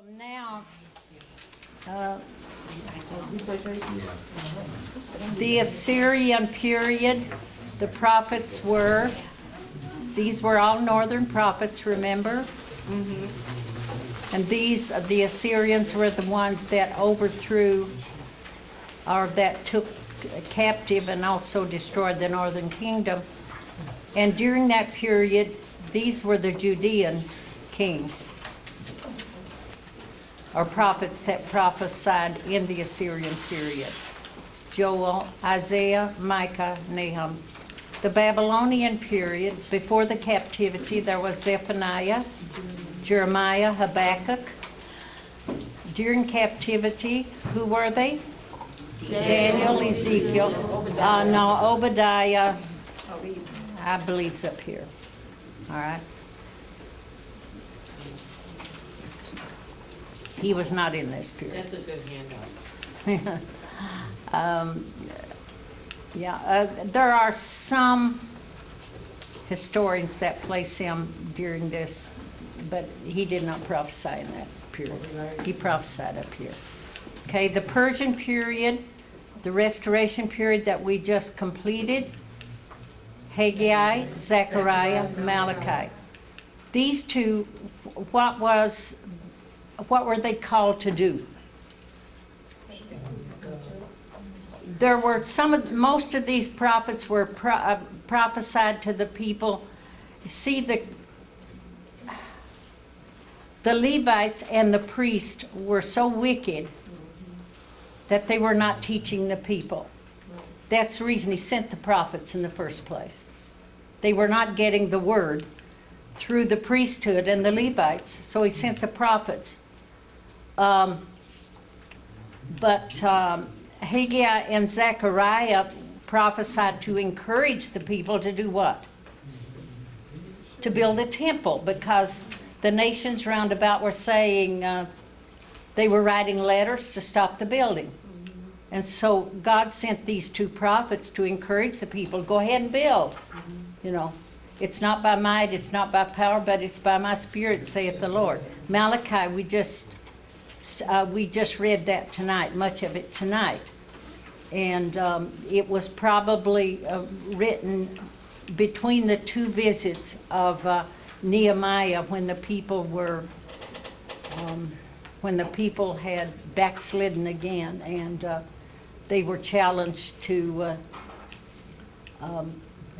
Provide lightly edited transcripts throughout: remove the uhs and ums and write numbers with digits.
Now, the Assyrian period, the prophets were, these were all northern prophets, remember? And the Assyrians were the ones that overthrew, or that took captive and also destroyed the northern kingdom. And during that period, these were the Judean kings, or prophets that prophesied in the Assyrian period. Joel, Isaiah, Micah, Nahum. The Babylonian period, before the captivity, there was Zephaniah, Jeremiah, Habakkuk. During captivity, who were they? Daniel, Ezekiel, Obadiah, I believe is up here. All right. He was not in this period. That's a good handout. There are some historians that place him during this, but he did not prophesy in that period. He prophesied up here. Okay, the Persian period, the restoration period that we just completed, Haggai, Zechariah, Malachi. These two, what were they called to do? There were most of these prophets were prophesied to the people. You see, the Levites and the priests were so wicked that they were not teaching the people. That's the reason he sent the prophets in the first place. They were not getting the word through the priesthood and the Levites, so he sent the prophets. But Haggai and Zechariah prophesied to encourage the people to do what? To build a temple, because the nations round about were saying, they were writing letters to stop the building. And so God sent these two prophets to encourage the people, go ahead and build. You know, it's not by might, it's not by power, but it's by my spirit, saith the Lord. Malachi, we just read that tonight, much of it tonight. And it was probably written between the two visits of Nehemiah, when the people had backslidden again, and they were challenged to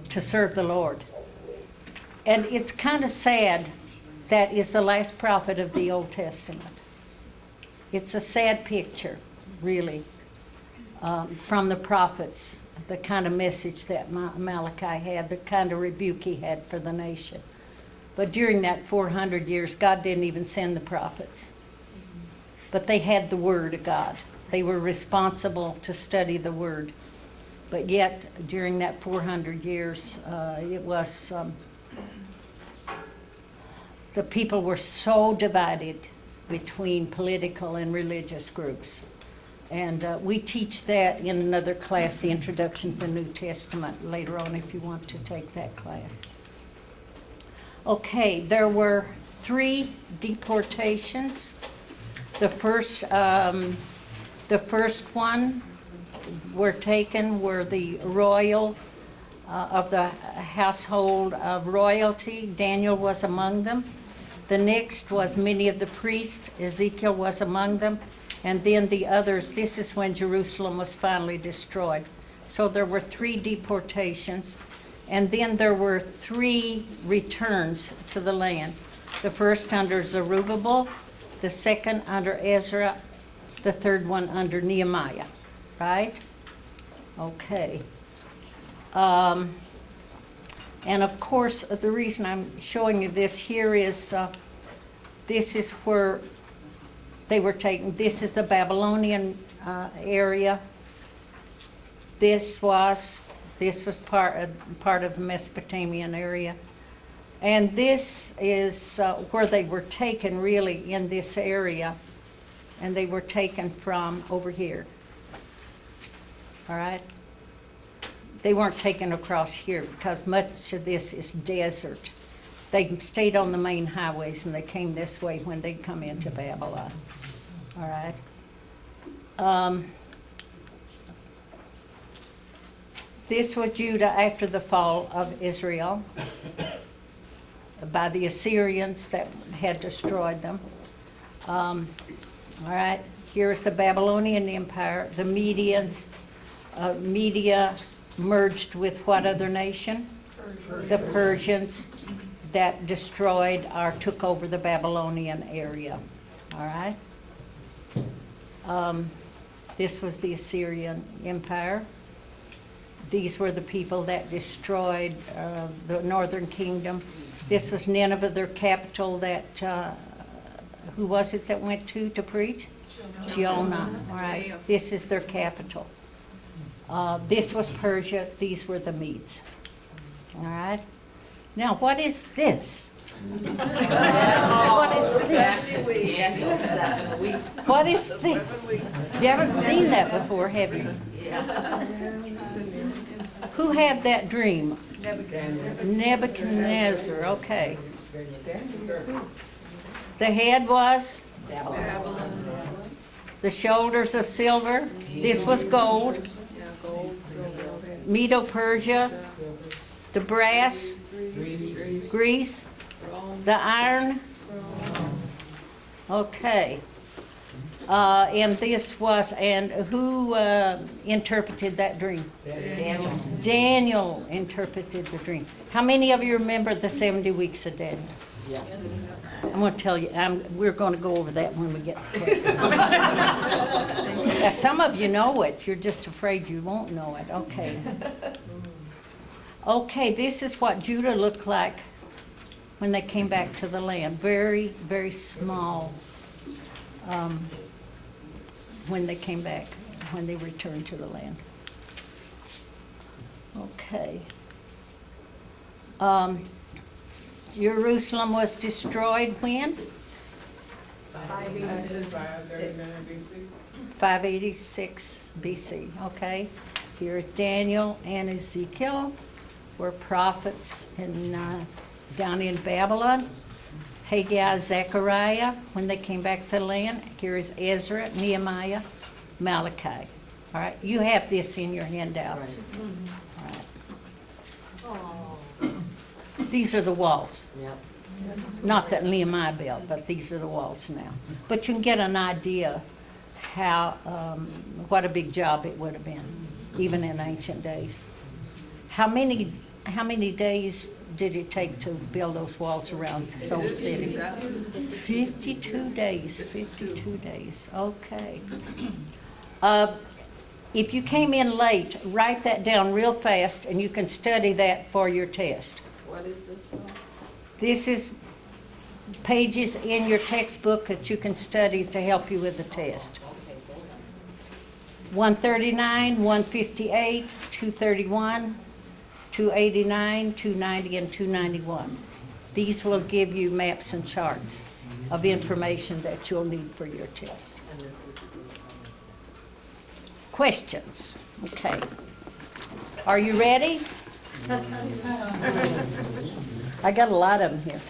serve the Lord. And it's kind of sad that is the last prophet of the Old Testament. It's a sad picture, really, from the prophets, the kind of message that Malachi had, the kind of rebuke he had for the nation. But during that 400 years, God didn't even send the prophets. But they had the Word of God. They were responsible to study the Word. But yet, during that 400 years, it was, the people were so divided between political and religious groups. And we teach that in another class, the Introduction to the New Testament, later on if you want to take that class. Okay, there were 3 deportations. The first one were the royal of the household of royalty. Daniel was among them. The next was many of the priests. Ezekiel was among them. And then the others, this is when Jerusalem was finally destroyed. So there were 3 deportations. And then there were 3 returns to the land. The first under Zerubbabel, the second under Ezra, the third one under Nehemiah, right? Okay. And of course, the reason I'm showing you this here is this is where they were taken. This is the Babylonian area. This was part of the Mesopotamian area. And this is where they were taken, really, in this area. And they were taken from over here. All right? They weren't taken across here because much of this is desert. They stayed on the main highways and they came this way when they come into Babylon. All right. This was Judah after the fall of Israel by the Assyrians that had destroyed them. All right, here's the Babylonian Empire. The Medians, Media merged with what other nation? The Persians that destroyed or took over the Babylonian area. All right. This was the Assyrian Empire. These were the people that destroyed the northern kingdom. This was Nineveh, their capital that, who was it that went to preach? Jonah. All right, this is their capital. This was Persia, these were the Medes. All right. Now, what is this? What is this? What is this? You haven't seen that before, have you? Who had that dream? Nebuchadnezzar, okay. The head was? The shoulders of silver. This was gold. Medo-Persia. The brass. Greece. The iron. Okay. And this was, and who interpreted that dream? Daniel. Daniel interpreted the dream. How many of you remember the 70 weeks of Daniel? Yes. I'm going to tell you, we're going to go over that when we get to it. Yeah, some of you know it. You're just afraid you won't know it. Okay. Okay, this is what Judah looked like when they came back to the land. Very, very small when they came back, when they returned to the land. Okay. Jerusalem was destroyed when? 586 BC. Okay. Here Daniel and Ezekiel were prophets down in Babylon. Haggai, Zechariah, when they came back to the land. Here is Ezra, Nehemiah, Malachi. All right, you have this in your handouts. Right. All right. These are the walls. Yep. Not that Nehemiah built, but these are the walls now. But you can get an idea how, what a big job it would have been, even in ancient days. How many days did it take to build those walls around the old city? 52 days. 52 days. Okay. If you came in late, write that down real fast, and you can study that for your test. What is this for? This is pages in your textbook that you can study to help you with the test. 139, 158, 231, 289, 290, and 291. These will give you maps and charts of information that you'll need for your test. And this is Questions? Okay. Are you ready? I got a lot of them here.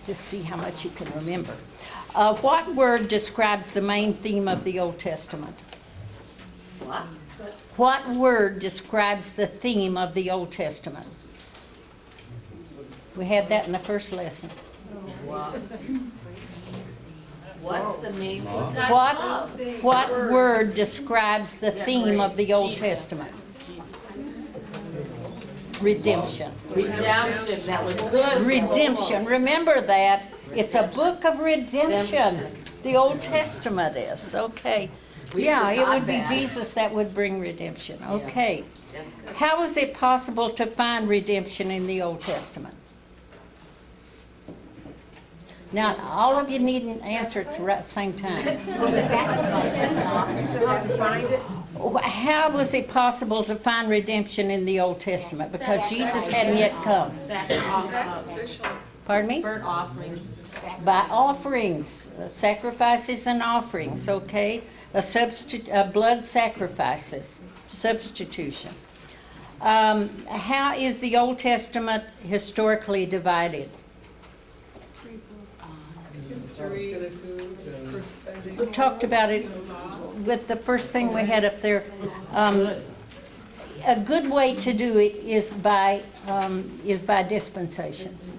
Just see how much you can remember. What word describes the main theme of the Old Testament? what? What word describes the theme of the Old Testament? We had that in the first lesson. What's the main word? What word describes the theme of the Old Testament? Redemption. Redemption. That was good. Redemption. Remember that. It's a book of redemption. The Old Testament is. Okay. Yeah, it would be Jesus that would bring redemption. Okay. That's good. How is it possible to find redemption in the Old Testament? Now, all of you need an answer at the same time. How was it possible to find redemption in the Old Testament? Because Jesus hadn't yet come. Pardon me? Burnt offerings. By offerings, sacrifices and offerings, okay? Blood sacrifices, substitution. How is the Old Testament historically divided? We talked about it with the first thing we had up there. A good way to do it is by dispensations,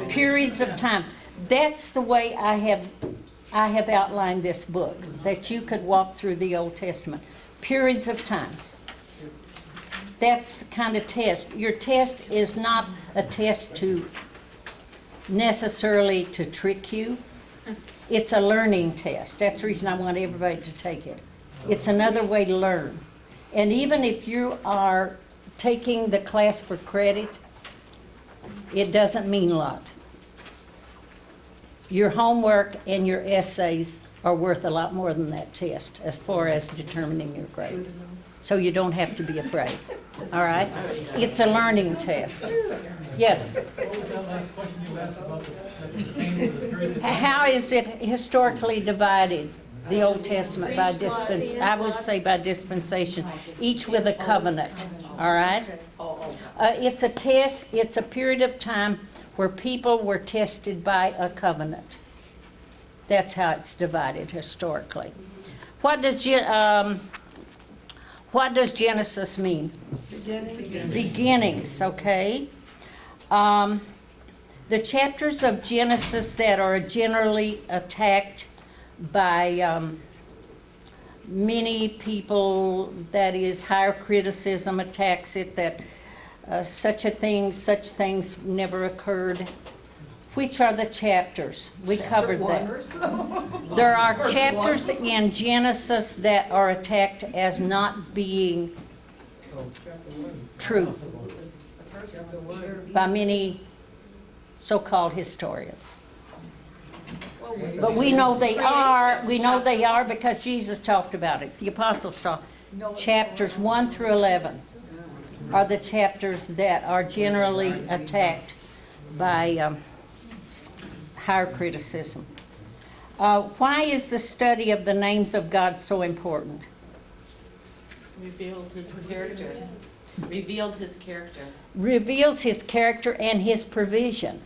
periods of time. That's the way I have outlined this book, that you could walk through the Old Testament. Periods of times. That's the kind of test. Your test is not a test to necessarily to trick you. It's a learning test. That's the reason I want everybody to take it. It's another way to learn. And even if you are taking the class for credit, it doesn't mean a lot. Your homework and your essays are worth a lot more than that test as far as determining your grade. So you don't have to be afraid. All right? It's a learning test. Yes? What was that last question you asked about the pain of the periods of time? How is it historically divided, the Old Testament, by dispensation? I would say by dispensation, each with a covenant. All right? It's a test, it's a period of time where people were tested by a covenant. That's how it's divided historically. What does Genesis mean? Beginnings, okay. The chapters of Genesis that are generally attacked by many people, that is, higher criticism attacks it, that such things never occurred. Which are the chapters? We covered that. There are chapters in Genesis that are attacked as not being true by many so-called historians. But we know they are because Jesus talked about it. The apostles talked. Chapters 1 through 11 are the chapters that are generally attacked by higher criticism. Why is the study of the names of God so important? Revealed his character. Revealed his character. Reveals his character and his provision.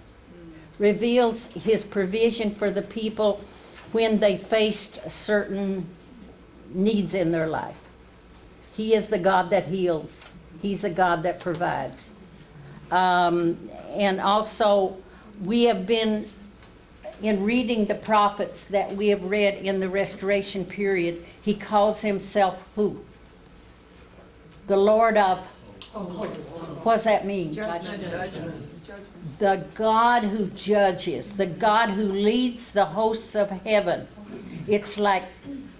Reveals his provision for the people when they faced certain needs in their life. He is the God that heals. He's the God that provides. And also, we have been, in reading the prophets that we have read in the restoration period, he calls himself who? The Lord of, what does that mean? The God who judges, the God who leads the hosts of heaven. It's like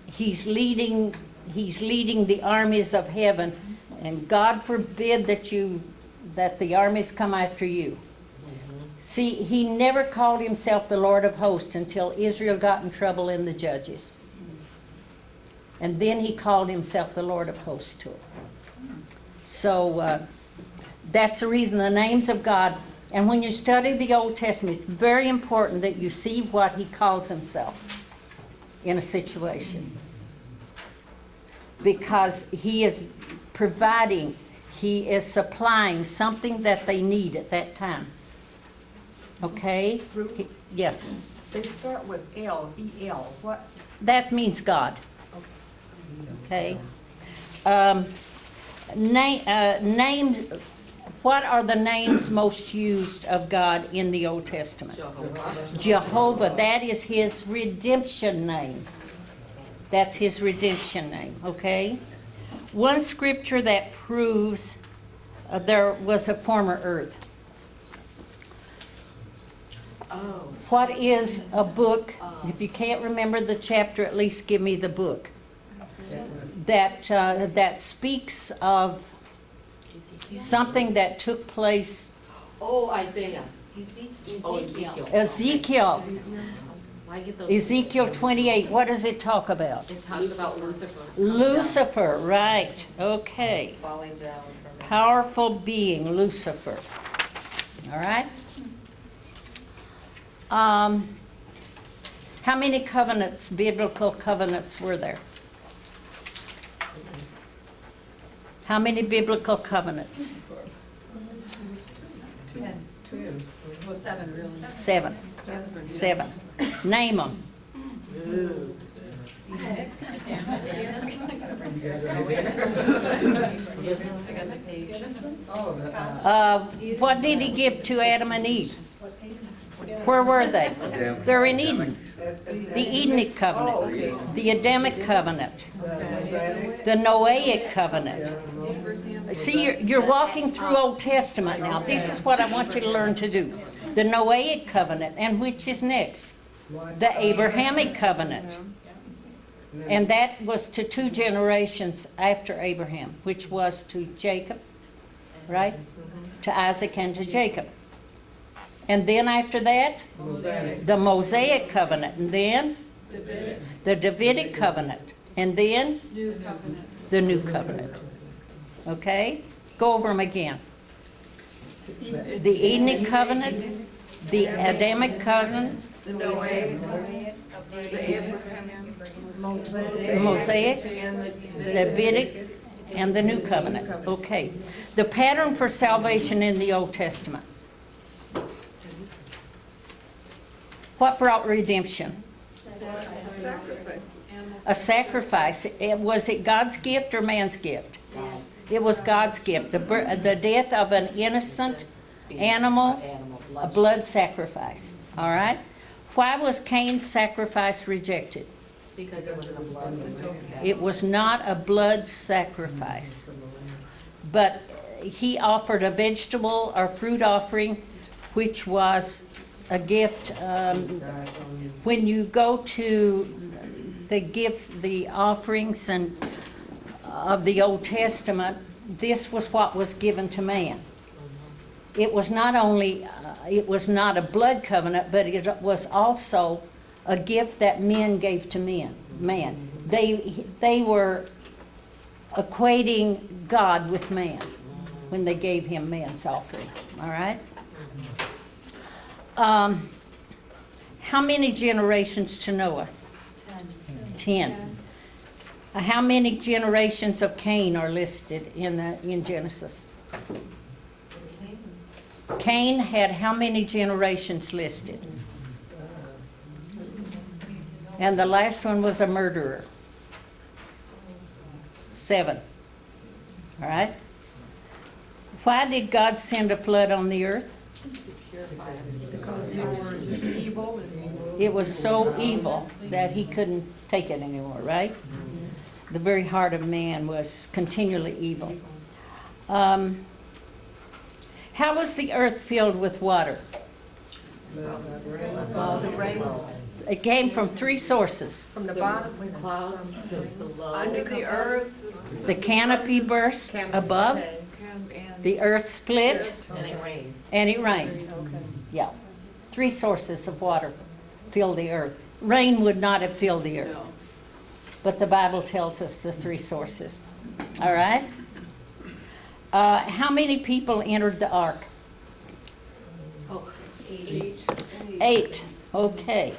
he's leading the armies of heaven, and God forbid that the armies come after you. See, he never called himself the Lord of hosts until Israel got in trouble in the Judges. And then he called himself the Lord of hosts to it. So that's the reason, the names of God. And when you study the Old Testament, it's very important that you see what he calls himself in a situation. Because he is providing, he is supplying something that they need at that time. Okay? Yes. They start with L, E-L. What? That means God. Okay? Names. What are the names most used of God in the Old Testament? Jehovah. That is his redemption name. That's his redemption name. Okay? One scripture that proves there was a former earth. What is a book? If you can't remember the chapter, at least give me the book. That speaks of something that took place. Oh, Isaiah. Ezekiel. Ezekiel 28. What does it talk about? It talks about Lucifer. Lucifer, right. Okay. Falling down from Powerful being, Lucifer. All right? How many covenants, biblical covenants, were there? How many biblical covenants? 10. 2. Well, 7 really. 7. 7. Name them. What did he give to Adam and Eve? Where were they? They're in Eden. The Edenic covenant, the Adamic covenant, the Noahic covenant. See, you're walking through Old Testament now. This is what I want you to learn to do. The Noahic covenant, and which is next? The Abrahamic covenant. And that was to 2 generations after Abraham, which was to Jacob, right? To Isaac and to Jacob. And then after that, the Mosaic covenant. And then the Davidic covenant. And then the new covenant. Okay? Go over them again. The Edenic covenant, the Adamic covenant, The Noahic, the Abrahamic, the Mosaic, the Davidic, and the new covenant. Okay. The pattern for salvation in the Old Testament. What brought redemption? A sacrifice. Was it God's gift or man's gift? It was God's gift. The death of an innocent animal, a blood sacrifice. All right? Why was Cain's sacrifice rejected? Because it wasn't a blood sacrifice. It was not a blood sacrifice. But he offered a vegetable or fruit offering, which was a gift. When you go to the gifts, the offerings and of the Old Testament, this was what was given to man. It was not only, it was not a blood covenant, but it was also a gift that men gave to man. They were equating God with man when they gave him man's offering. All right? How many generations to Noah? 10. How many generations of Cain are listed in Genesis? Cain had how many generations listed? And the last one was a murderer. 7. All right? Why did God send a flood on the earth? Because they were evil. It was so evil that he couldn't take it anymore, right? The very heart of man was continually evil. How was the earth filled with water? The rain It came from 3 sources. from the bottom. Clouds, below. Under the earth. The canopy burst above, the earth split, And it rained. and it rained. Yeah. 3 sources of water filled the earth. Rain would not have filled the earth. But the Bible tells us the 3 sources. All right? How many people entered the ark? Oh, 8. 8. Okay.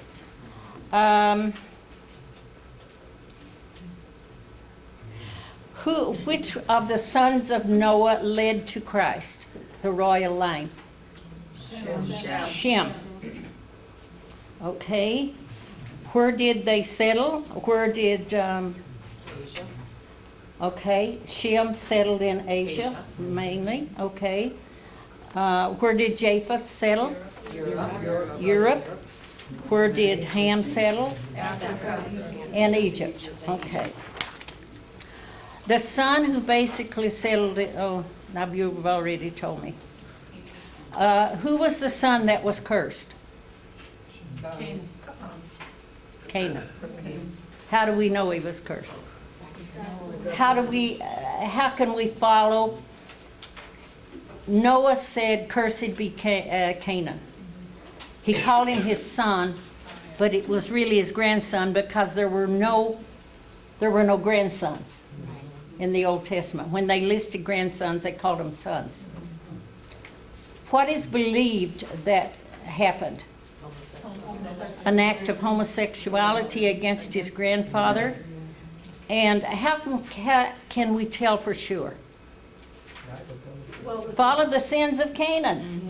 Which of the sons of Noah led to Christ, the royal line? Shem. Okay. Where did they settle? Where did, okay, Shem settled in Asia, mainly, okay. Where did Japheth settle? Europe. Where did Ham settle? Africa. In Egypt, okay. The son who basically settled it, oh, now you've already told me. Who was the son that was cursed? Canaan. How do we know he was cursed? How can we follow? Noah said, "Cursed be Canaan." He called him his son, but it was really his grandson because there were no grandsons in the Old Testament. When they listed grandsons, they called them sons. What is believed that happened? An act of homosexuality against his grandfather. And how can we tell for sure? Follow the sins of Canaan.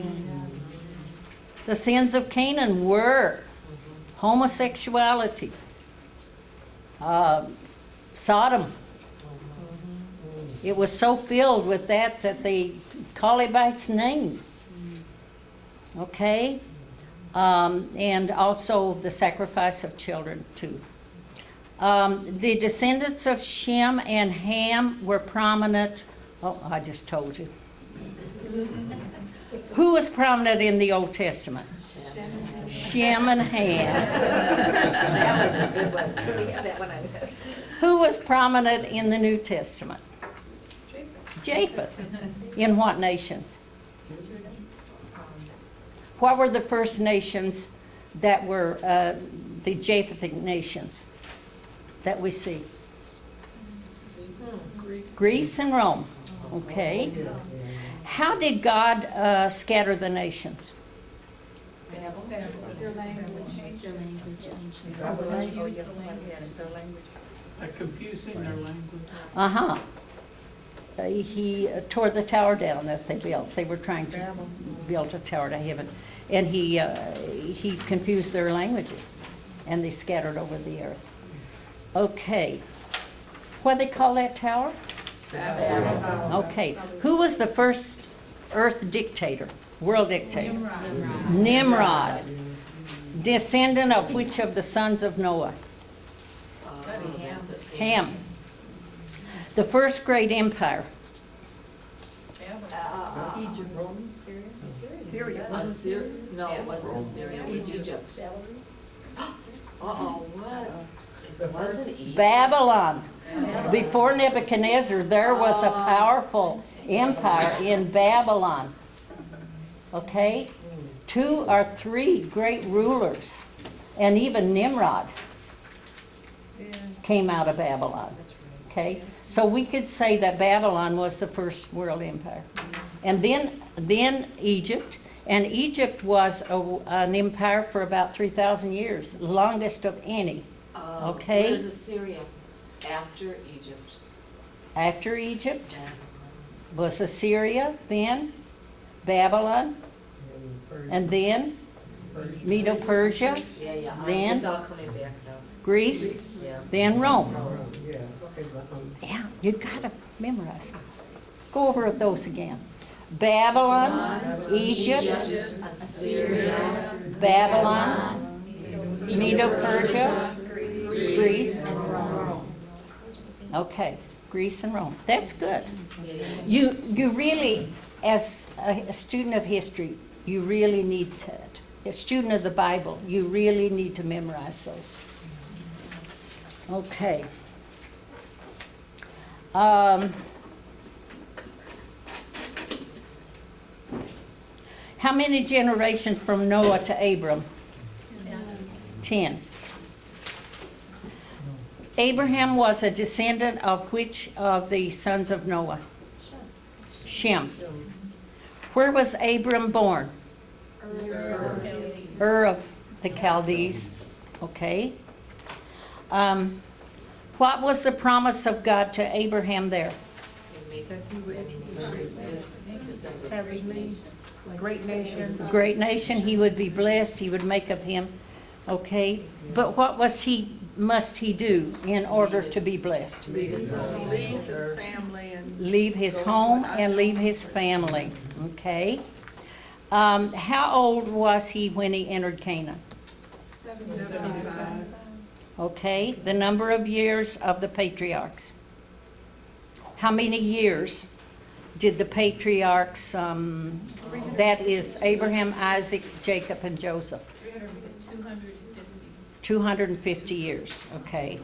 The sins of Canaan were homosexuality, Sodom. It was so filled with that they call it by its name. Okay? And also the sacrifice of children too. The descendants of Shem and Ham were prominent. Oh, I just told you. Who was prominent in the Old Testament? Shem and Ham. That was a good one. We have that one. Who was prominent in the New Testament? Japheth. In what nations? What were the first nations that were the Japhethic nations that we see? Greece and Rome. Okay. How did God scatter the nations? By confusing their language. Uh-huh. He tore the tower down that they built. They were trying to build a tower to heaven. And he confused their languages, and they scattered over the earth. Okay. What do they call that tower? Okay. Who was the first earth dictator, world dictator? Nimrod. Descendant of which of the sons of Noah? Ham. The first great empire. Egypt, Rome, Syria. No, it wasn't Assyria, it was Egypt. Uh-oh, what? It wasn't Egypt. Babylon. Before Nebuchadnezzar, there was a powerful empire in Babylon. Okay? 2 or 3 great rulers, and even Nimrod came out of Babylon. Okay? So we could say that Babylon was the first world empire. And then Egypt, and Egypt was an empire for about 3,000 years, longest of any. Okay? Where's Assyria? After Egypt. After Egypt was Assyria, then Babylon, and then Medo-Persia, Yeah. Then- It's all coming back now. Greece, Yeah. then Rome. Yeah, you gotta memorize them. Go over those again. Babylon, Egypt, Assyria, Babylon, Medo-Persia, Greece. Okay, Greece and Rome. That's good. You really, as a student of history, you really need to, a student of the Bible, you really need to memorize those. Okay. How many generations from Noah to Abram? 10. Abraham was a descendant of which of the sons of Noah? Shem. Where was Abram born? Ur of the Chaldees. Okay. What was the promise of God to Abraham there? Great nation. Great nation, he would be blessed, he would make of him. Okay. But what must he do in order to be blessed? Leave his family and. Leave his home and leave his family. Okay. How old was he when he entered Canaan? 75. Okay. The number of years of the patriarchs. How many years did the patriarchs, that is Abraham, Isaac, Jacob, and Joseph? 250 years. Okay.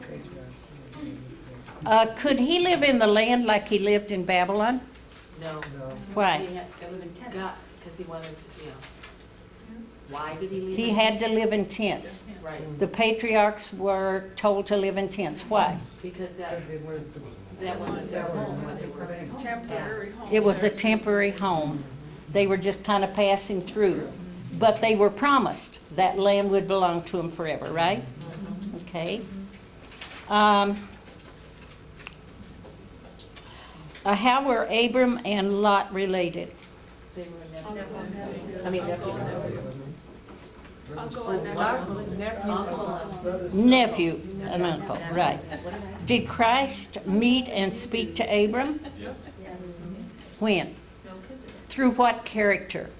Could he live in the land like he lived in Babylon? No. Why? He had to live in tents. Because he wanted to, Why did he leave? He had to live in tents. Right, The patriarchs were told to live in tents. Why? because that wasn't their home where they were. Temporary home. It was a temporary home. They were just kind of passing through. But they were promised that land would belong to them forever, right? Okay. How were Abram and Lot related? They were nephews. I mean, nephews. Uncle and nephew. Nephew and uncle, right. Did Christ meet and speak to Abram? When? Through what character?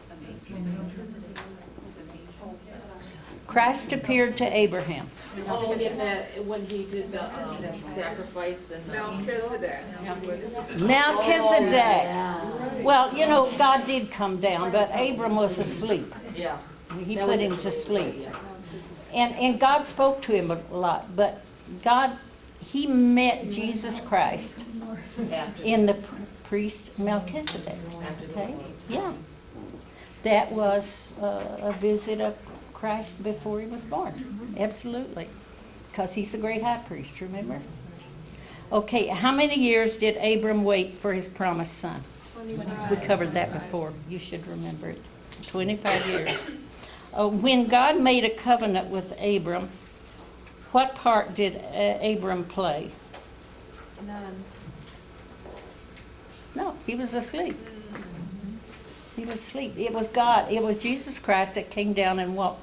Christ appeared to Abraham. Oh, in that, when he did the sacrifice and the. Melchizedek. Melchizedek. Well, you know, God did come down, but Abram was asleep. Yeah. He put him to sleep. And God spoke to him a lot, but God, he met Jesus Christ in the priest Melchizedek. Okay? Yeah. That was a visit of Christ before he was born. Absolutely. Because he's the great high priest, remember? Okay, how many years did Abram wait for his promised son? We covered that before. You should remember it. 25 years. When God made a covenant with Abram, what part did Abram play? None. No, he was asleep. He was asleep. It was God, it was Jesus Christ that came down and walked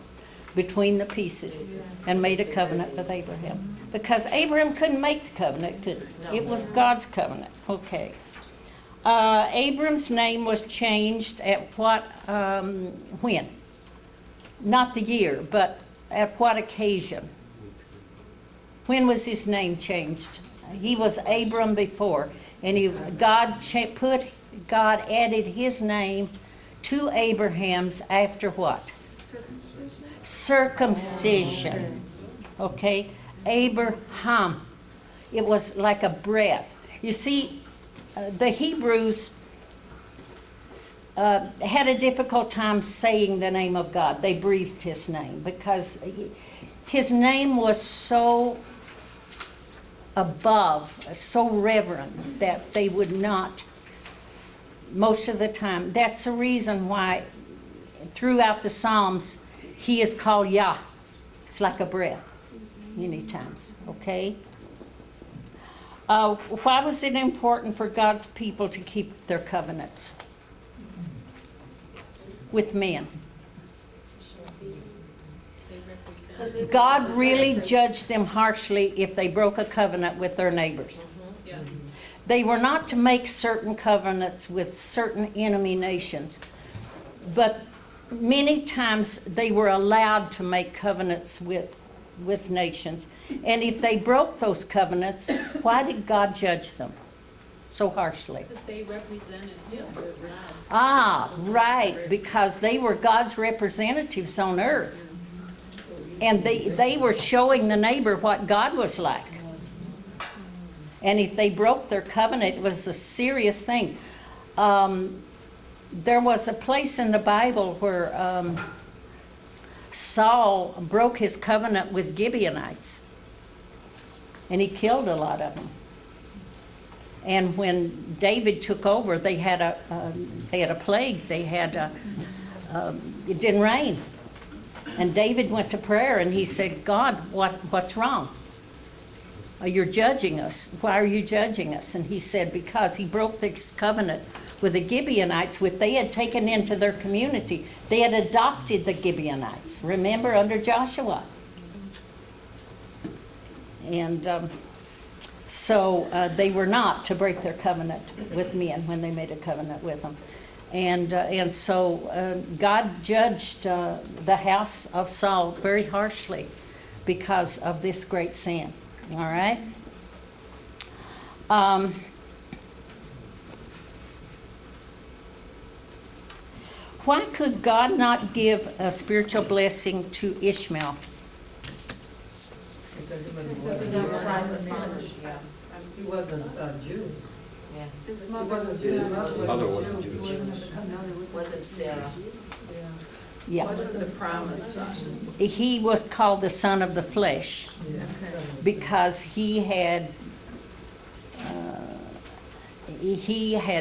between the pieces and made a covenant with Abraham. Because Abraham couldn't make the covenant, could he? It was God's covenant. Okay. Abram's name was changed at what, when? Not the year, but at what occasion? When was his name changed? He was Abram before, and God added his name to Abraham's after what? Circumcision. Okay? Abraham. It was like a breath. You see, the Hebrews had a difficult time saying the name of God. They breathed his name because his name was so above, so reverent that they would not, most of the time. That's the reason why throughout the Psalms he is called Yah. It's like a breath many times, okay? Why was it important for God's people to keep their covenants with men? God really judged them harshly if they broke a covenant with their neighbors. They were not to make certain covenants with certain enemy nations, but many times they were allowed to make covenants with nations. And if they broke those covenants, why did God judge them so harshly? Because they represented him. Ah, right, because they were God's representatives on earth. And they were showing the neighbor what God was like. And if they broke their covenant, it was a serious thing. There was a place in the Bible where Saul broke his covenant with Gibeonites. And he killed a lot of them. And when David took over, they had a plague. It didn't rain. And David went to prayer and he said, God, what's wrong? You're judging us. Why are you judging us? And he said, because he broke this covenant with the Gibeonites, which they had taken into their community. They had adopted the Gibeonites, remember, under Joshua. And so they were not to break their covenant with men when they made a covenant with them. And so God judged the house of Saul very harshly because of this great sin. All right? Why could God not give a spiritual blessing to Ishmael? Because he wasn't a Jew. Yeah. His mother was Jewish. Mother wasn't Jewish. Wasn't Sarah. Yeah. Wasn't the promised son. He was called the son of the flesh because he had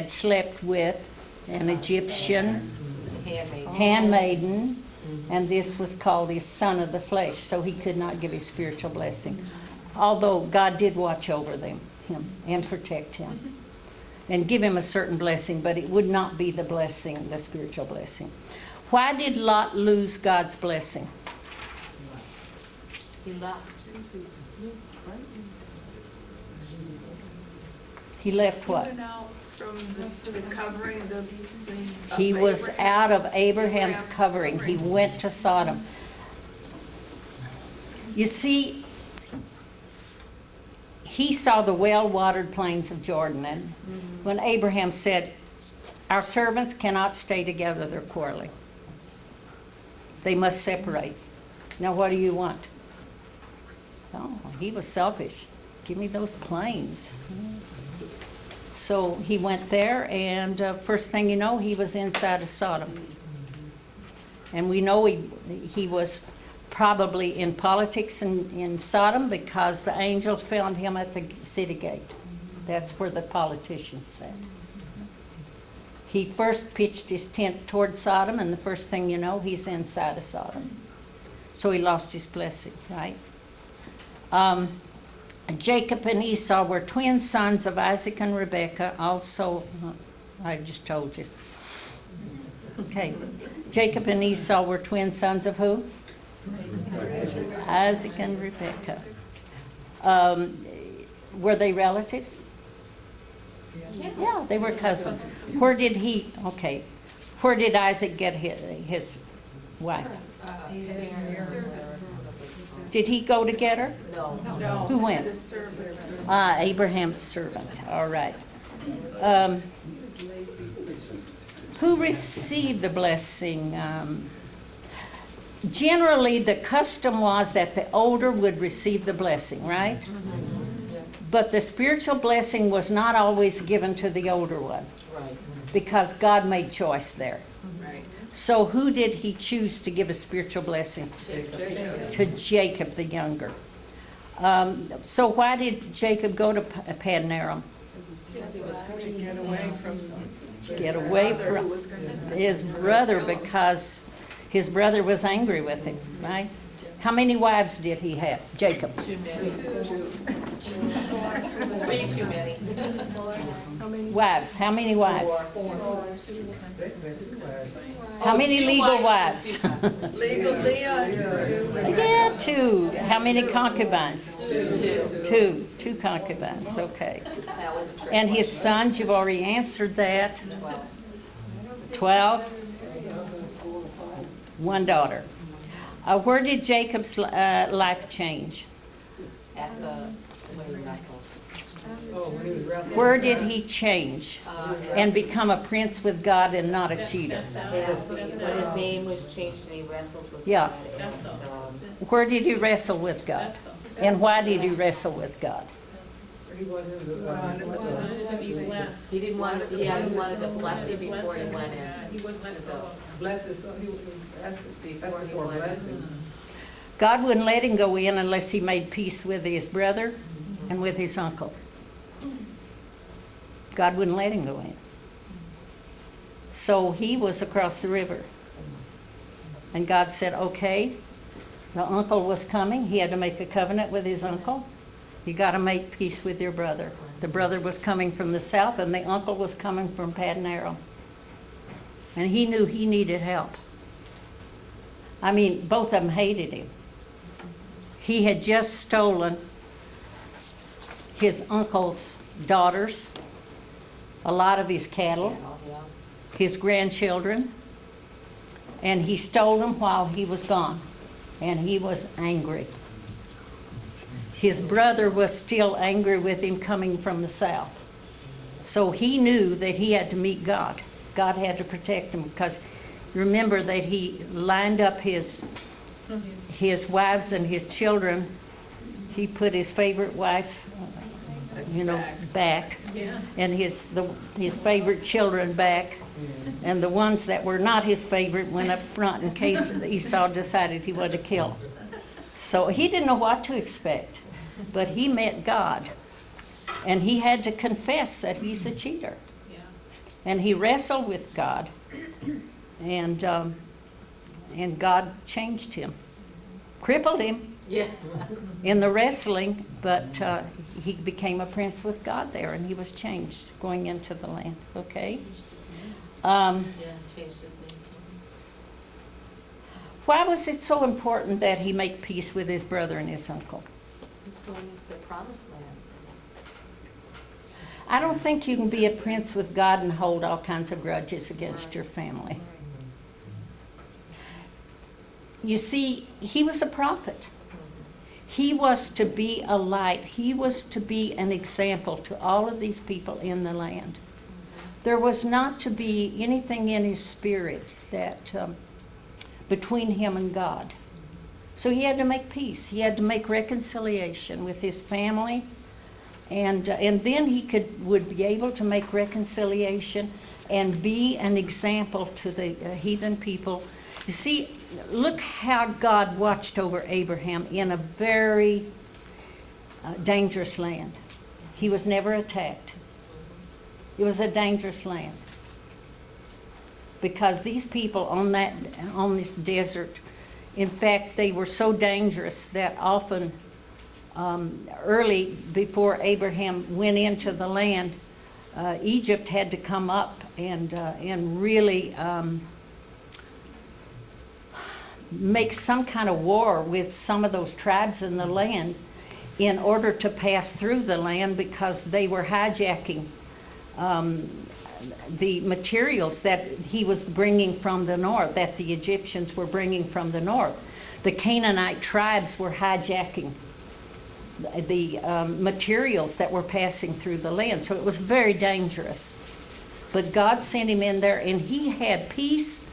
slept with an Egyptian handmaiden, and this was called his son of the flesh, so he could not give his spiritual blessing. Although God did watch over him and protect him. and give him a certain blessing, but it would not be the blessing, the spiritual blessing. Why did Lot lose God's blessing? He left. He left what? He went out from the covering of He was out of Abraham's covering. He went to Sodom. You see, he saw the well-watered plains of Jordan, and when Abraham said, our servants cannot stay together, they're quarreling. They must separate. Now what do you want? Oh, he was selfish. Give me those plains. So he went there, and first thing you know, he was inside of Sodom. And we know he was probably in politics in Sodom because the angels found him at the city gate. That's where the politicians sat. He first pitched his tent toward Sodom, and the first thing you know, he's inside of Sodom. So he lost his blessing, right? Jacob and Esau were twin sons of Isaac and Rebekah. Also, I just told you. Okay. Jacob and Esau were twin sons of who? Isaac and Rebekah. Were they relatives? Yeah, they were cousins. Where did Isaac get his wife? Did he go to get her? No. Who went? The servant. Abraham's servant. All right. Who received the blessing? Generally, the custom was that the older would receive the blessing, right? But the spiritual blessing was not always given to the older one. Right. Because God made choice there. Right. So who did he choose to give a spiritual blessing? To Jacob the younger. So why did Jacob go to Paddan Aram? Because he was To get away from. Get away brother who from was gonna- his brother because his brother was angry with him, right? How many wives did he have? Jacob. too many. Way too many. Wives. How many wives? How Oh, many 2 legal wives wives? and Legal Leah. Yeah, 2. How many concubines? 2. 2 concubines, okay. That was a trick. And his sons, you've already answered that. 12. 1 daughter. Where did Jacob's life change? At the, when he wrestled. Where did he change and become a prince with God and not a cheater? When his name was changed and he wrestled with Yeah. God. And, Where did he wrestle with God? And why did he wrestle with God? He wanted to, he didn't want, he wanted the blessing before he went in. bless his son. He was asking for a blessing. God wouldn't let him go in unless he made peace with his brother and with his uncle. God wouldn't let him go in. So he was across the river. And God said, okay, the uncle was coming. He had to make a covenant with his uncle. You got to make peace with your brother. The brother was coming from the south and the uncle was coming from Paddan Aram. And he knew he needed help. I mean, both of them hated him. He had just stolen his uncle's daughters, a lot of his cattle, his grandchildren, and he stole them while he was gone, and he was angry. His brother was still angry with him coming from the south. So he knew that he had to meet God. God had to protect him because remember that he lined up his wives and his children. He put his favorite wife, back, and his favorite children back, and the ones that were not his favorite went up front in case Esau decided he wanted to kill. So he didn't know what to expect, but he met God, and he had to confess that he's a cheater. And he wrestled with God, and God changed him, crippled him, Yeah. in the wrestling, but he became a prince with God there, and he was changed going into the land, okay? Yeah, changed his name. Why was it so important that he make peace with his brother and his uncle? He's going into the promised land. I don't think you can be a prince with God and hold all kinds of grudges against your family. You see, he was a prophet. He was to be a light. He was to be an example to all of these people in the land. There was not to be anything in his spirit that between him and God. So he had to make peace. He had to make reconciliation with his family, and then he would be able to make reconciliation and be an example to the heathen people. You see, look how God watched over Abraham in a very dangerous land. He was never attacked. It was a dangerous land because these people on this desert, in fact, they were so dangerous that often early before Abraham went into the land, Egypt had to come up and really make some kind of war with some of those tribes in the land in order to pass through the land, because they were hijacking the materials that he was bringing from the north, that the Egyptians were bringing from the north. The Canaanite tribes were hijacking the materials that were passing through the land. So it was very dangerous. But God sent him in there, and he had peace,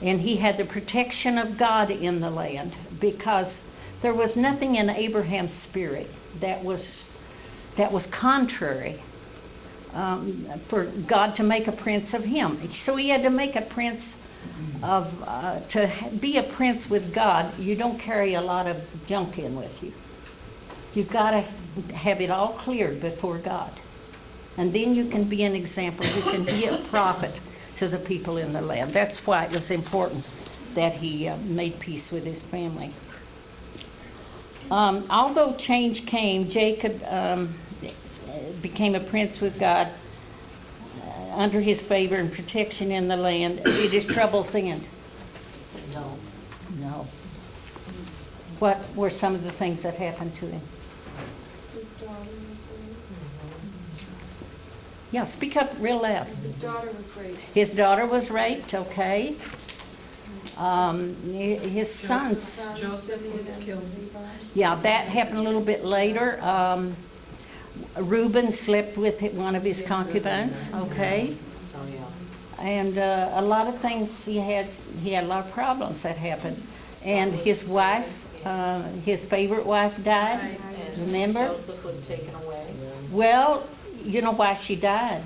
and he had the protection of God in the land, because there was nothing in Abraham's spirit that was contrary for God to make a prince of him. So he had to make a prince of, to be a prince with God, you don't carry a lot of junk in with you. You've got to have it all cleared before God. And then you can be an example. You can be a prophet to the people in the land. That's why it was important that he made peace with his family. Although change came, Jacob became a prince with God under his favor and protection in the land. Did his troubles end? No. No. What were some of the things that happened to him? His daughter was raped. Yeah, speak up real loud. His daughter was raped. His daughter was raped, okay. His sons, Joseph was killed. yeah, that happened a little bit later. Reuben slept with one of his concubines, okay. Oh, yeah. And a lot of things, he had a lot of problems that happened. And his wife, his favorite wife died, And remember? Joseph was taken away. Well, you know why she died?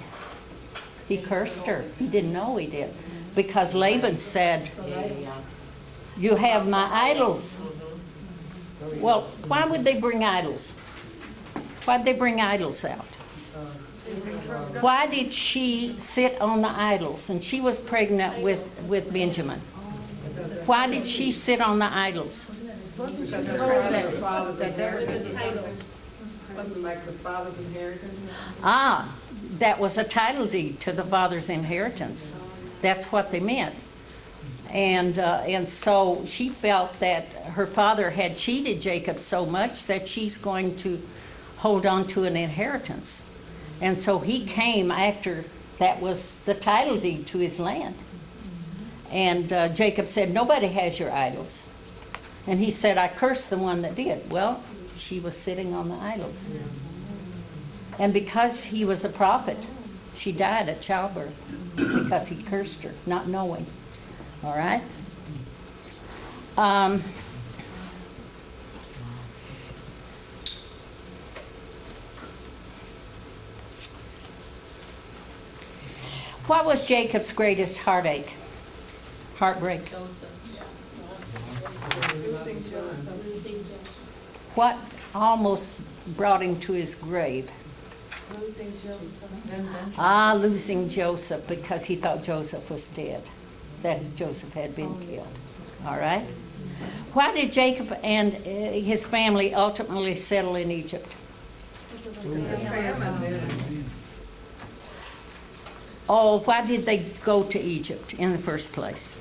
He cursed her. He didn't know he did. Because Laban said, Yeah. "You have my idols." Well, why would they bring idols? Why'd they bring idols out? Why did she sit on the idols? And she was pregnant with Benjamin. Why did she sit on the idols? Wasn't she told that father's inheritance? Something like the father's inheritance? Ah, that was a title deed to the father's inheritance. That's what they meant. And so she felt that her father had cheated Jacob so much that she's going to hold on to an inheritance. And so he came after that was the title deed to his land. And Jacob said, "Nobody has your idols." And he said, "I cursed the one that did." Well, she was sitting on the idols. And because he was a prophet, she died at childbirth because he cursed her, not knowing. All right? What was Jacob's greatest heartache? Heartbreak. Losing Joseph. What almost brought him to his grave? Losing Joseph. Losing Joseph, because he thought Joseph was dead, that Joseph had been killed. All right? Why did Jacob and his family ultimately settle in Egypt? Oh, why did they go to Egypt in the first place?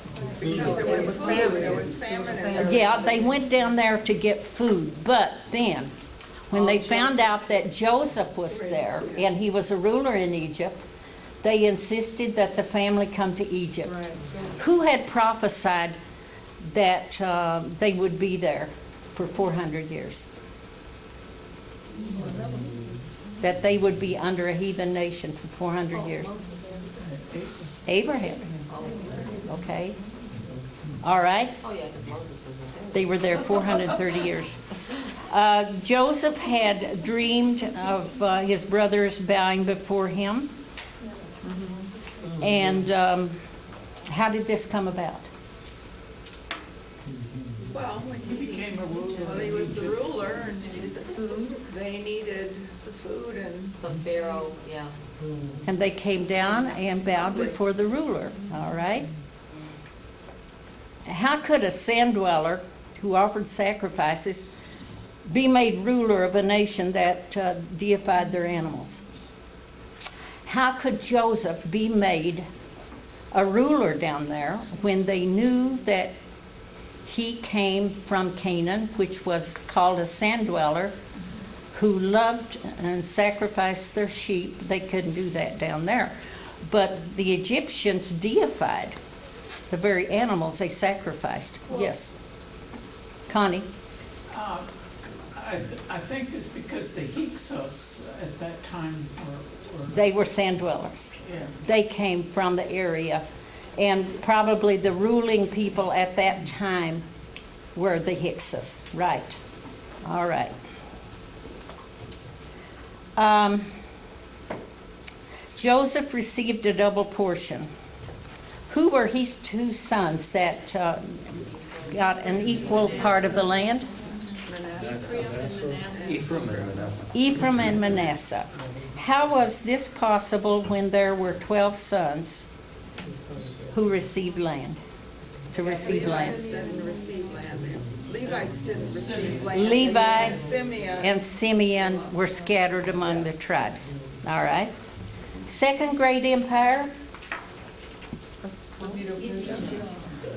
Yeah, they went down there to get food, but then, when they found out that Joseph was there, and he was a ruler in Egypt, they insisted that the family come to Egypt. Who had prophesied that they would be there for 400 years? That they would be under a heathen nation for 400 years? Abraham. Okay. All right. Oh, yeah, because Moses was there. They were there 430 years. Joseph had dreamed of his brothers bowing before him. And how did this come about? Well, when he became a ruler, well, he was the ruler and needed the food. They needed the food and The Pharaoh, yeah. And they came down and bowed before the ruler. All right. How could a sand dweller who offered sacrifices be made ruler of a nation that deified their animals? How could Joseph be made a ruler down there when they knew that he came from Canaan, which was called a sand dweller, who loved and sacrificed their sheep? They couldn't do that down there. But the Egyptians deified the very animals they sacrificed. Yes. Connie? I think it's because the Hyksos at that time were They were sand dwellers. yeah. They came from the area, and probably the ruling people at that time were the Hyksos. Right. All right. Joseph received a double portion. Who were his two sons that got an equal part of the land? Ephraim and Manasseh. How was this possible when there were 12 sons who received land? To receive land. Levites didn't receive land. Levites didn't receive land. Levi And Simeon. and Simeon were scattered among the tribes. All right. Second great empire.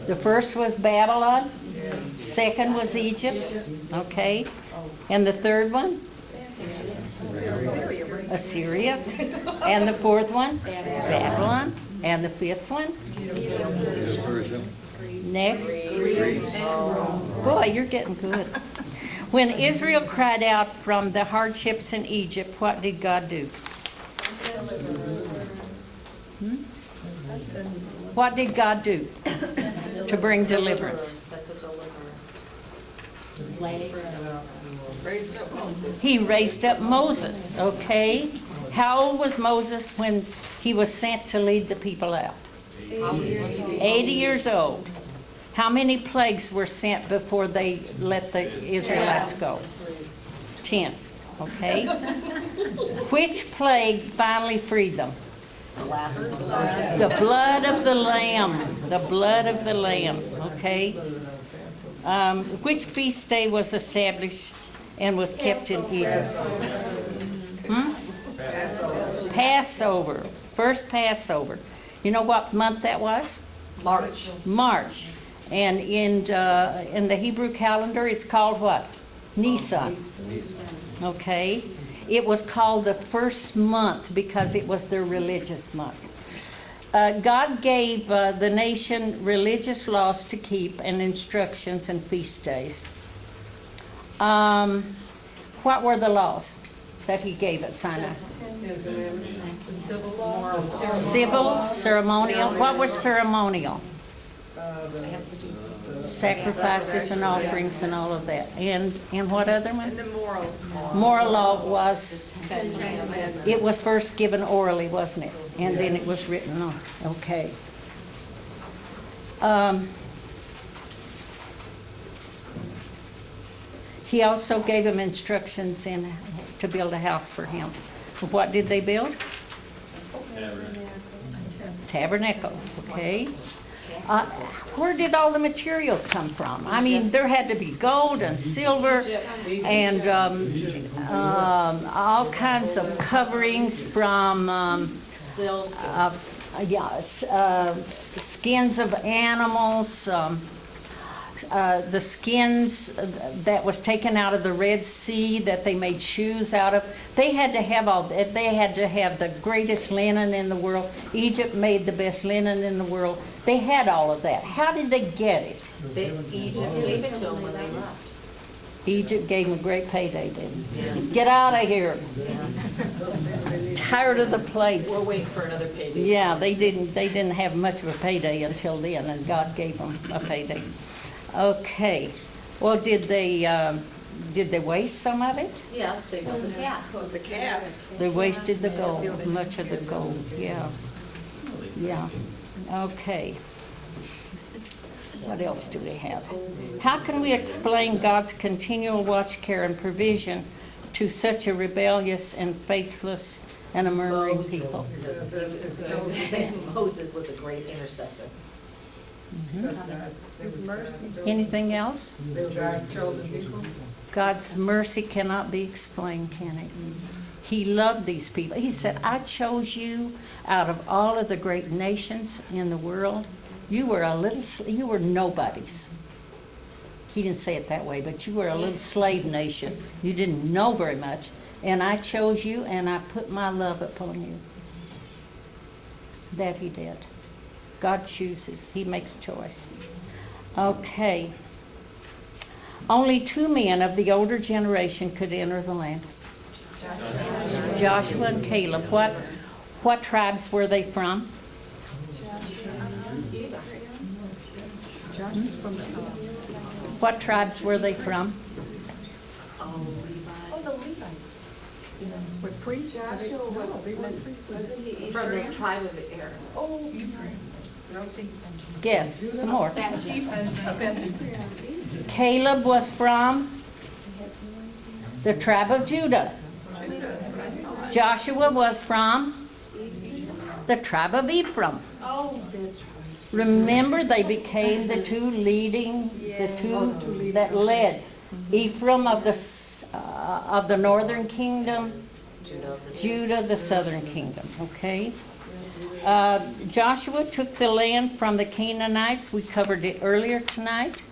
The first was Babylon. Second was Egypt. Okay. And the third one? Assyria. And the fourth one? Babylon. And the fifth one? Next? Boy, you're getting good. When Israel cried out from the hardships in Egypt, what did God do? What did God do to bring deliverance? Set to deliver. Raised up Moses. He raised up Moses, okay? How old was Moses when he was sent to lead the people out? 80 years old. How many plagues were sent before they let the Israelites go? 10, okay? Which plague finally freed them? The blood of the Lamb. The blood of the Lamb, okay? Which feast day was established and was kept in Egypt? Passover. First Passover. You know what month that was? March. March. And in the Hebrew calendar, it's called what? Nisan. Okay. It was called the first month because it was their religious month. God gave the nation religious laws to keep and instructions and feast days. What were the laws that he gave at Sinai? Civil, ceremonial. What was ceremonial? Sacrifices and offerings and all of that. And what other one? And the moral. Moral law was, it was first given orally, wasn't it? And then it was written on. Okay. He also gave him instructions to build a house for him. What did they build? Tabernacle, okay. Where did all the materials come from? I mean, there had to be gold and silver and all kinds of coverings from Silk. skins of animals, the skins that was taken out of the Red Sea that they made shoes out of. They had to have all that. They had to have the greatest linen in the world. Egypt made the best linen in the world. They had all of that. How did they get it? Egypt gave it to them when they left. Egypt gave them a great payday, didn't it? Get out of here. Tired of the plates. We're waiting for another payday. Yeah, they didn't have much of a payday until then, and God gave them a payday. Okay. Well, did they waste some of it? Yes, they built a calf. The calf. They wasted the gold, much of the gold, yeah. Yeah, okay. What else do we have? How can we explain God's continual watch, care, and provision to such a rebellious and faithless and a murmuring people? Moses was a great intercessor. Anything else? They were God's chosen people. God's mercy cannot be explained, can it? He loved these people. He said, I chose you out of all of the great nations in the world. You were nobodies. He didn't say it that way, but you were a little slave nation. You didn't know very much. And I chose you, and I put my love upon you. That he did. God chooses. He makes a choice. Okay. Only 2 men of the older generation could enter the land. Joshua and Caleb. What tribes were they from? What tribes were they from? Oh, Levi. the Levites. With priests? Joshua wasn't he From the tribe of Aaron. Oh, Yes, some more. Caleb was from the tribe of Judah. Joshua was from the tribe of Ephraim. oh, that's Remember, they became the two that led. Ephraim of the northern kingdom, Judah the southern kingdom, okay? Joshua took the land from the Canaanites. We covered it earlier tonight.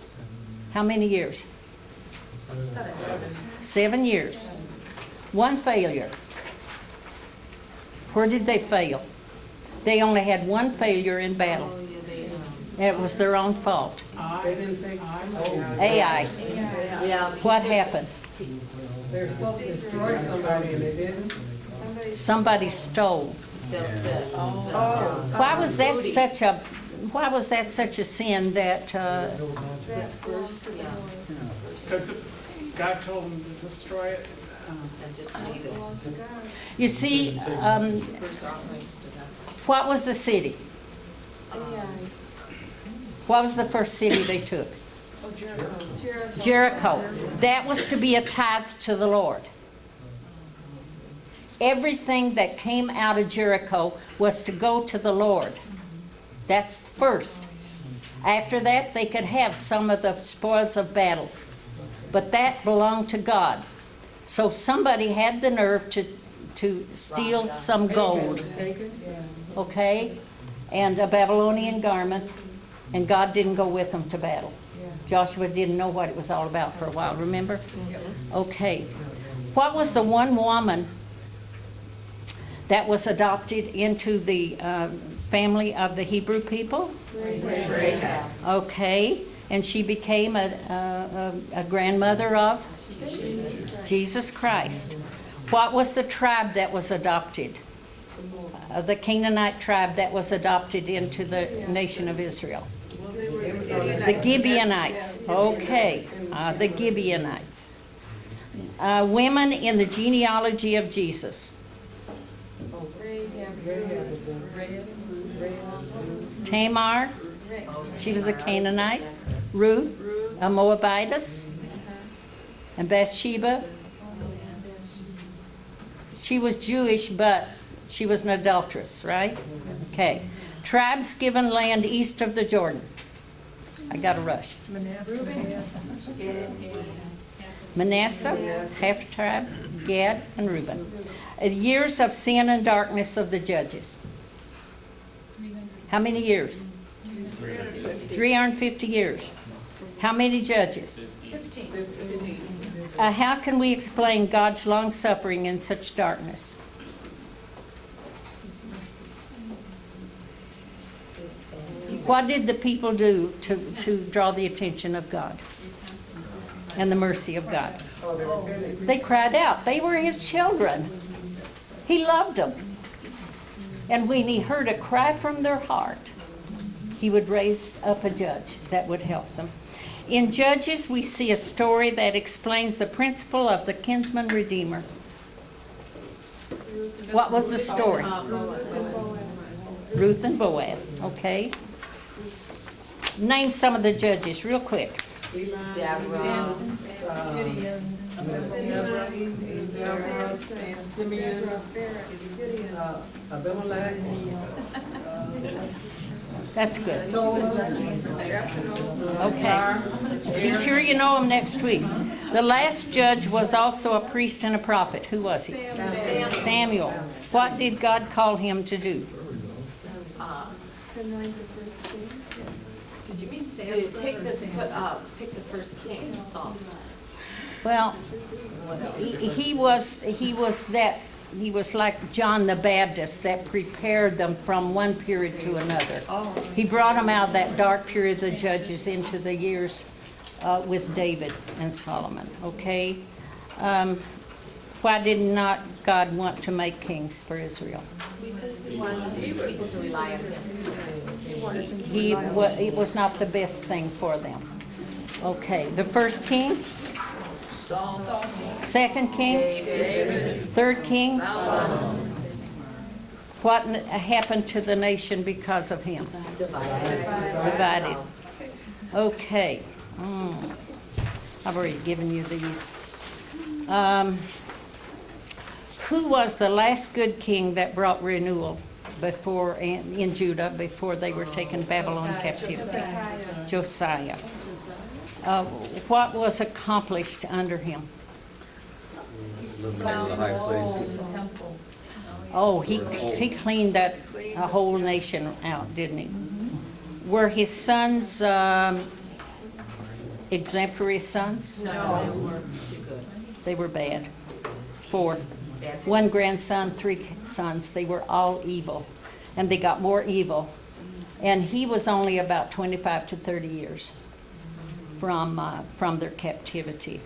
How many years? 7 years. One failure. Where did they fail? They only had one failure in battle. And it was their own fault. They didn't think, Ai. Yeah. What happened? they were supposed to destroy somebody and they didn't. Somebody stole. Why was that such a sin that, Because God told them to destroy it. And just leave it. you see, First offerings to God. what was the city? What was the first city they took? Jericho. That was to be a tithe to the Lord. Everything that came out of Jericho was to go to the Lord. That's first. After that, they could have some of the spoils of battle. But that belonged to God. So somebody had the nerve to steal some gold, okay, and a Babylonian garment, and God didn't go with them to battle. Joshua didn't know what it was all about for a while, remember? Okay. What was the one woman that was adopted into the family of the Hebrew people? Rahab. Okay, and she became a grandmother of Jesus Christ. What was the tribe that was adopted? The Canaanite tribe that was adopted into the nation of Israel. The Gibeonites. Okay, the Gibeonites. Women in the genealogy of Jesus. Tamar, she was a Canaanite. Ruth, a Moabitess. And Bathsheba, she was Jewish, but she was an adulteress, right? Okay. Tribes given land east of the Jordan. I got to rush. Manasseh, half tribe, Gad, and Reuben. Years of sin and darkness of the judges. How many years? 350 years. How many judges? 15. How can we explain God's long suffering in such darkness? What did the people do to draw the attention of God and the mercy of God? They cried out. They were his children. He loved them. And when he heard a cry from their heart, he would raise up a judge that would help them. In Judges, we see a story that explains the principle of the kinsman redeemer. What was the story? Ruth and Boaz, okay. Name some of the judges real quick. Deborah. Simeon, Abimelech, That's good. Okay. Be sure you know them next week. The last judge was also a priest and a prophet. Who was he? Samuel. What did God call him to do? Did you mean Samson? To pick the first king, Saul. Well, he was like John the Baptist that prepared them from one period to another. He brought them out of that dark period of the judges into the years with David and Solomon. Okay, why did not God want to make kings for Israel? Because he wanted people to rely on him. It was not the best thing for them. Okay, the first king. Saul. Second king? Third king? What happened to the nation because of him? Divided. Okay. I've already given you these. Who was the last good king that brought renewal in Judah before they were taken Babylon captivity? Josiah. What was accomplished under him? Oh, he cleaned that whole nation out, didn't he? Were his sons exemplary sons? No, they weren't too good. They were bad. 4. 1 grandson, 3 sons. They were all evil. And they got more evil. And he was only about 25 to 30 years from their captivity.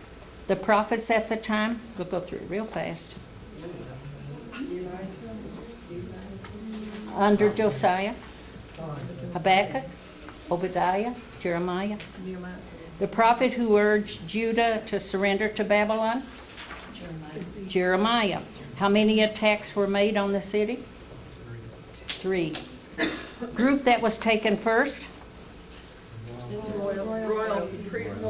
The prophets at the time, we'll go through it real fast. Under Josiah, Habakkuk, Obadiah, Jeremiah. The prophet who urged Judah to surrender to Babylon? Jeremiah. How many attacks were made on the city? 3. Group that was taken first? Royal priest.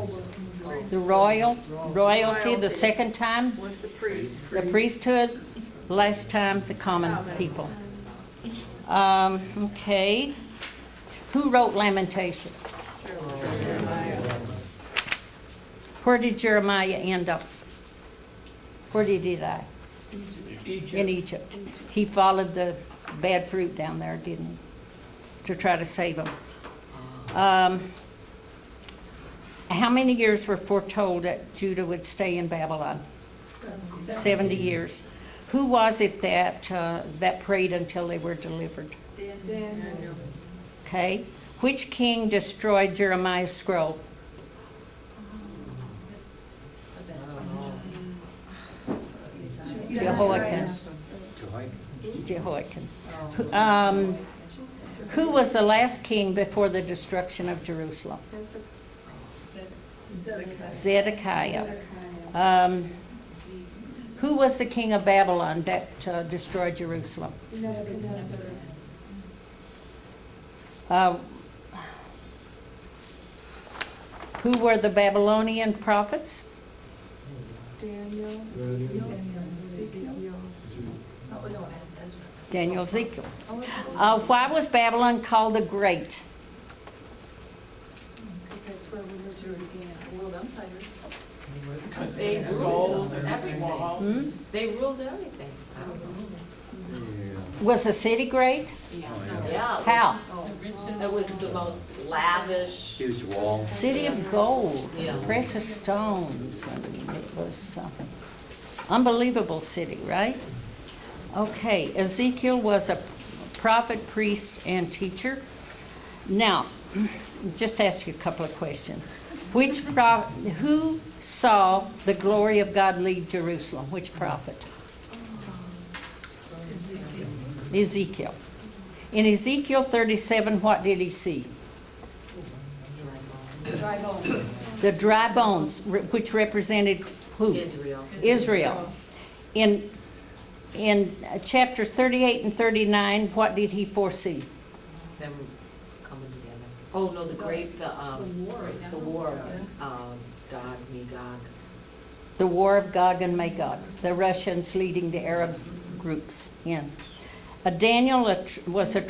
The royalty, the second time, Was the priest. the priesthood, last time, the common people. Okay. Who wrote Lamentations? Where did Jeremiah end up? Where did he die? In Egypt. He followed the bad fruit down there, didn't he? To try to save them. How many years were foretold that Judah would stay in Babylon? 70 years. Who was it that prayed until they were delivered? Daniel. Okay. Which king destroyed Jeremiah's scroll? Jehoiakim. Who was the last king before the destruction of Jerusalem? Zedekiah. Who was the king of Babylon that destroyed Jerusalem? Who were the Babylonian prophets? Daniel, Ezekiel. Why was Babylon called the Great? Because that's where religion began, world empire. Because They it's ruled gold and everything. walls. They ruled everything. I don't know. Was the city great? Yeah. How? It was the most lavish. Huge wall. City of gold, Yeah. precious stones. I mean, it was unbelievable city, right? Okay, Ezekiel was a prophet, priest, and teacher. Now, just ask you a couple of questions. Who saw the glory of God leave Jerusalem? Which prophet? Ezekiel. In Ezekiel 37, what did he see? Dry bones. The dry bones, which represented who? Israel. Israel. In chapters 38 and 39, what did he foresee? Them coming together. Oh, no, the war, Gog, Magog. The war of Gog and Magog, the Russians leading the Arab groups in. Daniel was of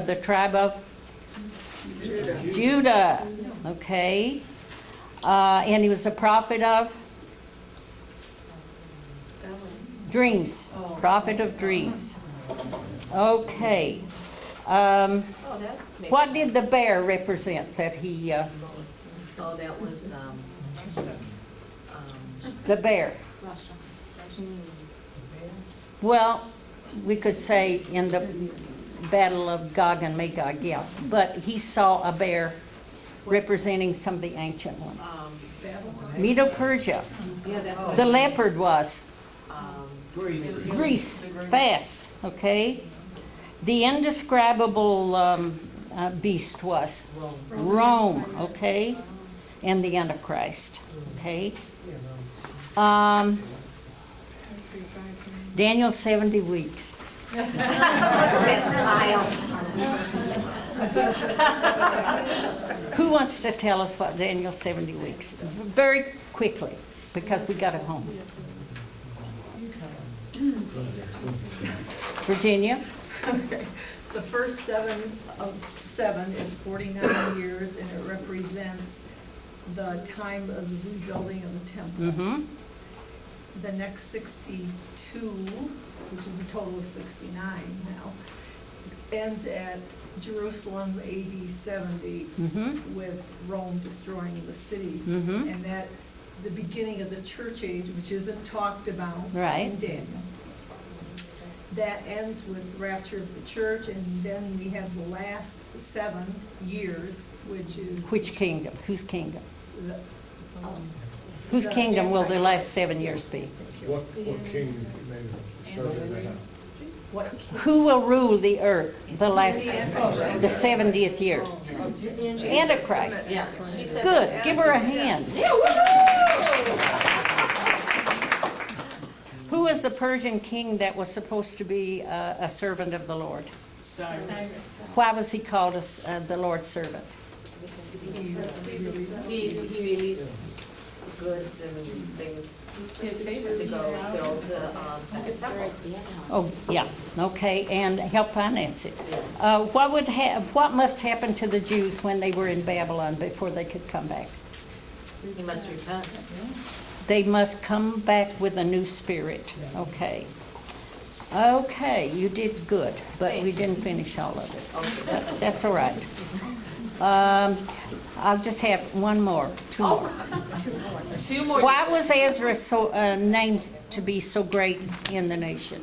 the tribe of Judah. Okay. And he was a prophet of dreams. Prophet of dreams. Okay. What did the bear represent that he, Oh, that was, the bear? Well, we could say in the battle of Gog and Magog, yeah. But he saw a bear representing some of the ancient ones. Medo-Persia. yeah, that's what. The leopard was Greece. Greece, fast, okay? The indescribable beast was Rome, okay? And the Antichrist, okay? Daniel 70 weeks. Who wants to tell us what Daniel 70 weeks? Very quickly, because we got it home. Virginia? Okay. The first 7 of 7 is 49 years, and it represents the time of the rebuilding of the temple. Mm-hmm. The next 62, which is a total of 69 now, ends at Jerusalem AD 70 Mm-hmm. with Rome destroying the city. Mhm. And that's the beginning of the church age, which isn't talked about Right. in Daniel. That ends with the rapture of the church, and then we have the last 7 years, which is. Which kingdom? Whose kingdom? the, Whose the kingdom will the Antichrist. last 7 years be? What king made started that? What? Who will rule the earth the 70th year? Antichrist. Yeah, she said. Good, that. give her a hand. Who was the Persian king that was supposed to be a servant of the Lord? Cyrus. Why was he called the Lord's servant? He released goods and things to go build the second temple. Oh, yeah, okay, and help finance it. What must happen to the Jews when they were in Babylon before they could come back? He must repent. They must come back with a new spirit, okay. Okay, you did good, but we didn't finish all of it. That's all right. I'll just have one more, two more. 2 more. Why was Ezra so named to be so great in the nation?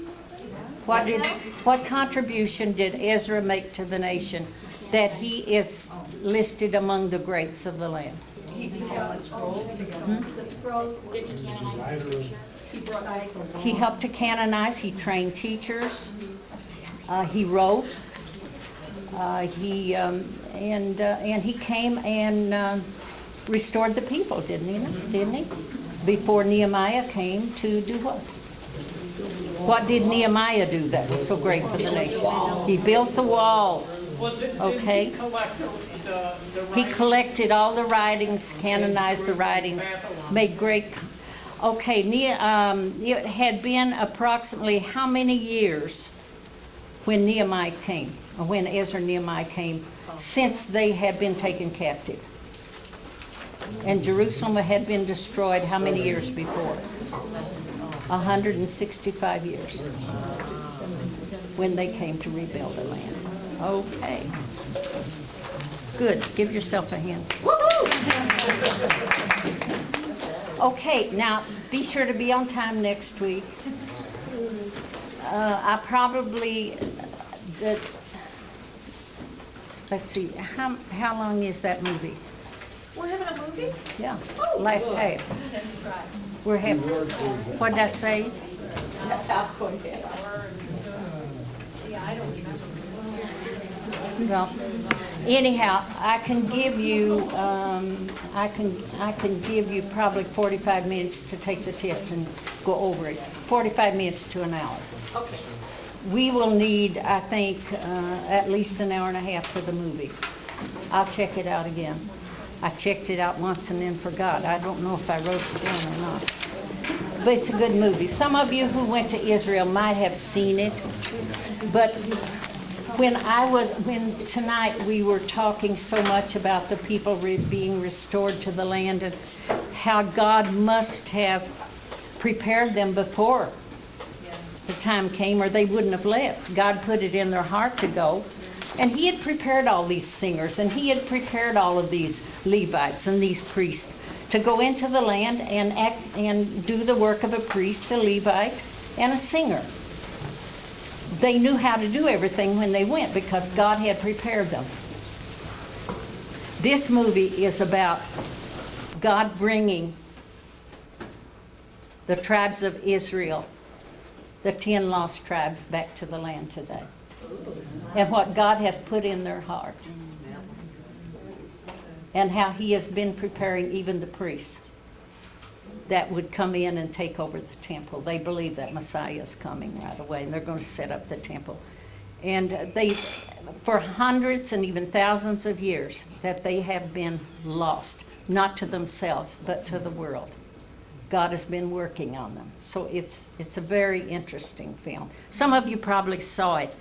What contribution did Ezra make to the nation that he is listed among the greats of the land? The scrolls, did he canonize the scripture? He brought Bibles. He helped to canonize, he trained teachers, he wrote, and he came and restored the people, didn't he? Before Nehemiah came to do what? What did Nehemiah do that was so great for the nation? He built the walls. Okay. Did he collect the He writings? collected all the writings, canonized the writings, made great. Okay, it had been approximately how many years when Nehemiah came, or when Ezra and Nehemiah came, since they had been taken captive? And Jerusalem had been destroyed how many years before? 165 years. When they came to rebuild the land. Okay. Good. Give yourself a hand. Okay, now be sure to be on time next week. I probably, let's see, how long is that movie? We're having a movie? Yeah, last half. We're having, what did I say? Well, anyhow, I can give you, I can give you probably 45 minutes to take the test and go over it. 45 minutes to an hour. Okay. We will need, I think, at least an hour and a half for the movie. I'll check it out again. I checked it out once and then forgot. I don't know if I wrote it down or not. But it's a good movie. Some of you who went to Israel might have seen it, but when tonight we were talking so much about the people being restored to the land and how God must have prepared them before the time came or they wouldn't have left. God put it in their heart to go. And he had prepared all these singers and he had prepared all of these Levites and these priests to go into the land and act and do the work of a priest, a Levite, and a singer. They knew how to do everything when they went because God had prepared them. This movie is about God bringing the tribes of Israel, the 10 lost tribes, back to the land today. And what God has put in their heart. And how he has been preparing even the priests that would come in and take over the temple. They believe that Messiah is coming right away, and they're going to set up the temple. And they, for hundreds and even thousands of years, that they have been lost, not to themselves, but to the world. God has been working on them. So it's a very interesting film. Some of you probably saw it,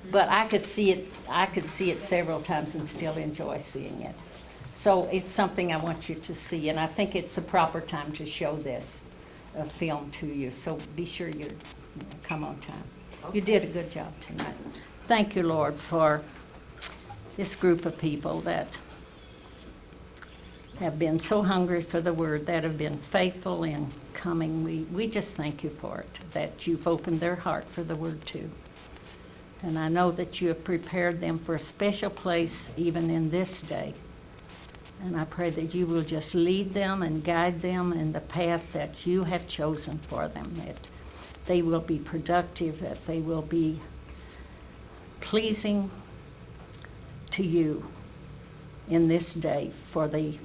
but I could see it several times and still enjoy seeing it. So it's something I want you to see, and I think it's the proper time to show this film to you. So be sure you come on time. You did a good job tonight. Thank you, Lord, for this group of people that have been so hungry for the word, that have been faithful in coming. We just thank you for it, that you've opened their heart for the word too. And I know that you have prepared them for a special place even in this day. And I pray that you will just lead them and guide them in the path that you have chosen for them, that they will be productive, that they will be pleasing to you in this day for the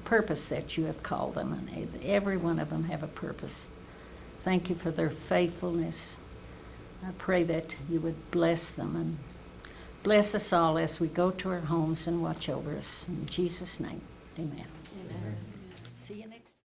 purpose that you have called them. And every one of them have a purpose. Thank you for their faithfulness. I pray that you would bless them and bless us all as we go to our homes and watch over us. In Jesus' name, amen. Amen. See you next time.